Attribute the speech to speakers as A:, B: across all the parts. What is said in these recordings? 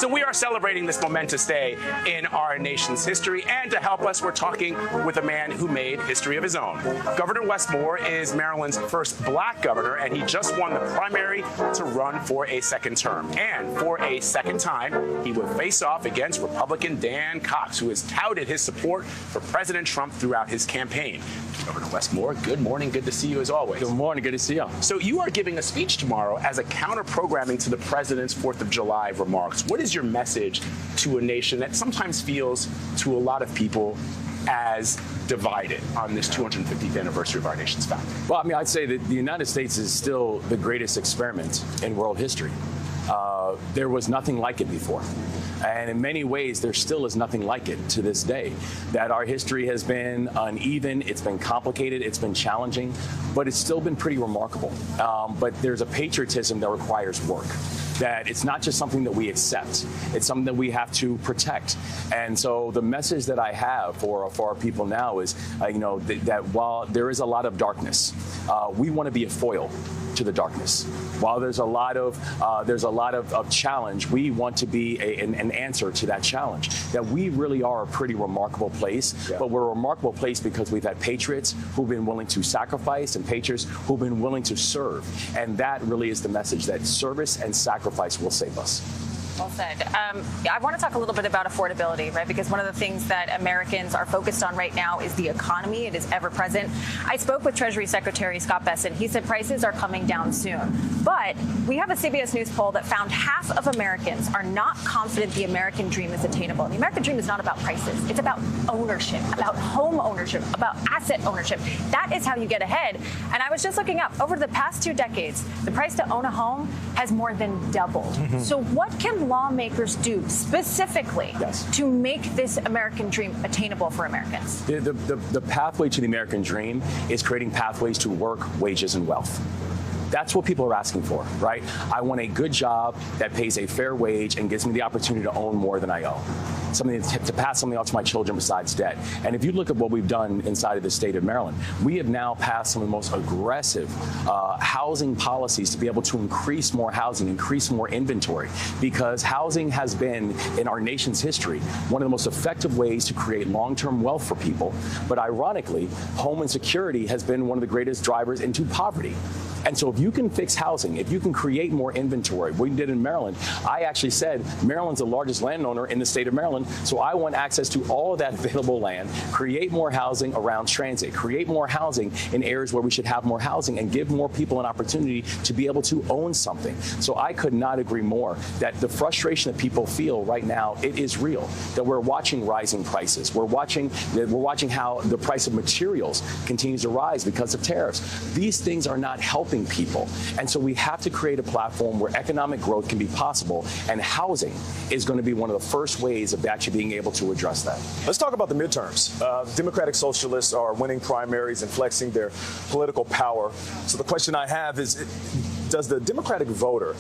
A: So we are celebrating this momentous day in our nation's history, and to help us, we're talking with a man who made history of his own. Governor Wes Moore is Maryland's first black governor, and he just won the primary to run for a second term. And for a second time, he will face off against Republican Dan Cox, who has touted his support for President Trump throughout his campaign. Governor Wes Moore, good morning. Good to see you as always.
B: Good morning. Good to see you.
A: So you are giving a speech tomorrow as a counter-programming to the president's 4th of July remarks. What is your message to a nation that sometimes feels, to a lot of people, as divided on this 250th anniversary of our nation's founding?
B: Well, I mean, I'd say that the United States is still the greatest experiment in world history. There was nothing like it before. And in many ways, there still is nothing like it to this day. That our history has been uneven, it's been complicated, it's been challenging, but it's still been pretty remarkable. But there's a patriotism that requires work. That it's not just something that we accept, it's something that we have to protect. And so the message that I have for our people now is, that while there is a lot of darkness, we want to be a foil to the darkness. While there's a lot of challenge, we want to be an answer to that challenge. That we really are a pretty remarkable place, but we're a remarkable place because we've had patriots who've been willing to sacrifice and patriots who've been willing to serve. And that really is the message, that service and sacrifice will save us.
C: Well said. I want to talk a little bit about affordability, right? Because one of the things that Americans are focused on right now is the economy. It is ever present. I spoke with Treasury Secretary Scott Bessent. He said prices are coming down soon. But we have a CBS News poll that found half of Americans are not confident the American dream is attainable. The American dream is not about prices. It's about ownership, about home ownership, about asset ownership. That is how you get ahead. And I was just looking up, over the past 2 decades, the price to own a home has more than doubled. So what can lawmakers do specifically to make this American dream attainable for Americans?
B: The pathway to the American dream is creating pathways to work, wages, and wealth. That's what people are asking for, right? I want a good job that pays a fair wage and gives me the opportunity to own more than I owe. Something to pass something else to my children besides debt. And if you look at what we've done inside of the state of Maryland, we have now passed some of the most aggressive housing policies to be able to increase more housing, increase more inventory, because housing has been, in our nation's history, one of the most effective ways to create long-term wealth for people. But ironically, home insecurity has been one of the greatest drivers into poverty. And so if you can fix housing, if you can create more inventory, we did in Maryland. I actually said Maryland's the largest landowner in the state of Maryland, so I want access to all of that available land, create more housing around transit, create more housing in areas where we should have more housing, and give more people an opportunity to be able to own something. So I could not agree more that the frustration that people feel right now, it is real. That we're watching rising prices. We're watching how the price of materials continues to rise because of tariffs. These things are not helping people. And so we have to create a platform where economic growth can be possible, and housing is going to be one of the first ways of actually being able to address that.
D: Let's talk about the midterms. Democratic Socialists are winning primaries and flexing their political power. So the question I have is, does the Democratic voter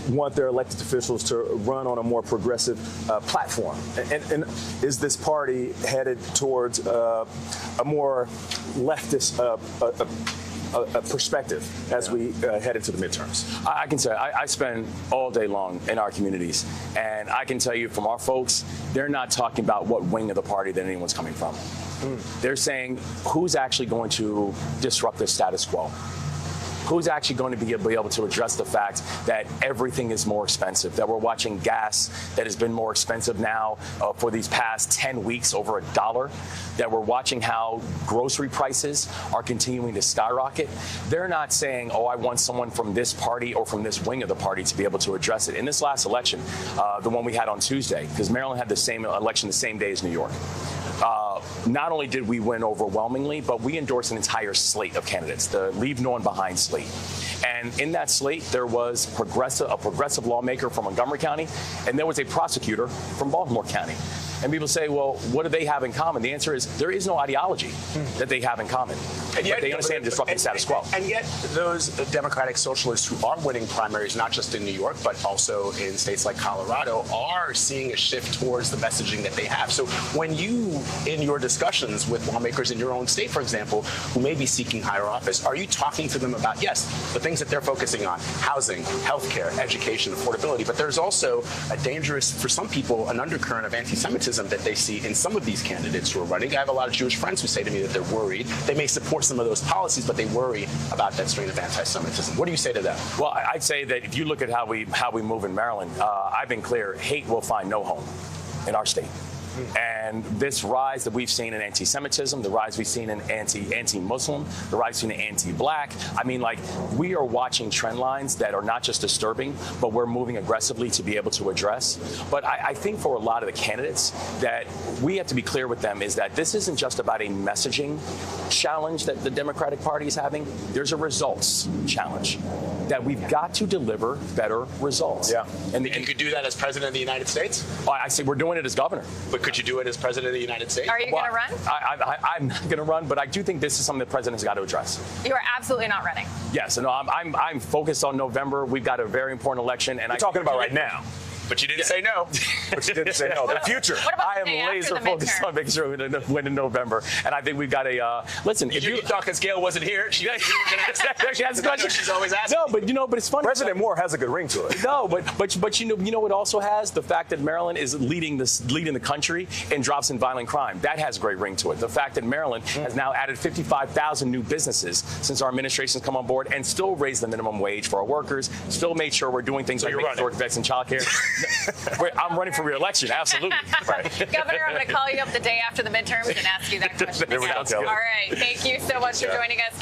D: want their elected officials to run on a more progressive platform? And is this party headed towards a more leftist perspective as we head into the midterms?
B: I can say I spend all day long in our communities, and I can tell you from our folks, they're not talking about what wing of the party that anyone's coming from. They're saying, who's actually going to disrupt the status quo? Who's actually going to be able to address the fact that everything is more expensive, that we're watching gas that has been more expensive now for these past 10 weeks, over $1, that we're watching how grocery prices are continuing to skyrocket. They're not saying, oh, I want someone from this party or from this wing of the party to be able to address it. In this last election, the one we had on Tuesday, because Maryland had the same election the same day as New York, not only did we win overwhelmingly, but we endorsed an entire slate of candidates, the Leave No One Behind slate. And in that slate, there was a progressive lawmaker from Montgomery County, and there was a prosecutor from Baltimore County. And people say, well, what do they have in common? The answer is there is no ideology that they have in common.
A: And yet,
B: but they understand disrupting the status quo.
A: And yet, those Democratic socialists who are winning primaries, not just in New York, but also in states like Colorado, are seeing a shift towards the messaging that they have. So when you, in your discussions with lawmakers in your own state, for example, who may be seeking higher office, are you talking to them about, yes, the things that they're focusing on, housing, healthcare, education, affordability, but there's also a dangerous, for some people, an undercurrent of anti-Semitism that they see in some of these candidates who are running. I have a lot of Jewish friends who say to me that they're worried. They may support some of those policies, but they worry about that strain of anti-Semitism. What do you say to them?
B: Well, I'd say that if you look at how we move in Maryland, I've been clear, hate will find no home in our state. And this rise that we've seen in anti-Semitism, the rise we've seen in anti-Muslim, the rise we've seen in anti-Black, I mean, like, we are watching trend lines that are not just disturbing, but we're moving aggressively to be able to address. But I think for a lot of the candidates that we have to be clear with them is that this isn't just about a messaging challenge that the Democratic Party is having. There's a results challenge that we've got to deliver better results.
A: Yeah. And you could do that as president of the United States?
B: I say we're doing it as governor.
A: But could you do it as president of the United States?
C: Are you going to run?
B: I'm not going to run, but I do think this is something the president's got to address.
C: You are absolutely not running.
B: Yes, no, I'm focused on November. We've got a very important election, and
D: You're talking about right now.
A: But you didn't say no.
D: But you didn't say no. The future.
C: What about
B: I
C: the day
B: am
C: after
B: laser
C: the
B: focused
C: midterm?
B: on making sure we win in November, and I think we've got a listen. If
A: You thought because Gayle wasn't here, she was going to ask that
B: she has a question.
A: She's always asking.
B: No, but it's funny.
D: President Moore has a good ring to it.
B: No, but you know what also has the fact that Maryland is leading the country in drops in violent crime. That has a great ring to it. The fact that Maryland has now added 55,000 new businesses since our administration's come on board, and still raised the minimum wage for our workers. Still made sure we're doing things like making sure vets and childcare. I'm running for re-election, absolutely. Right.
C: Governor, I'm going to call you up the day after the midterms and ask you that question.
B: There we go.
C: All right. Thank you so much for joining us.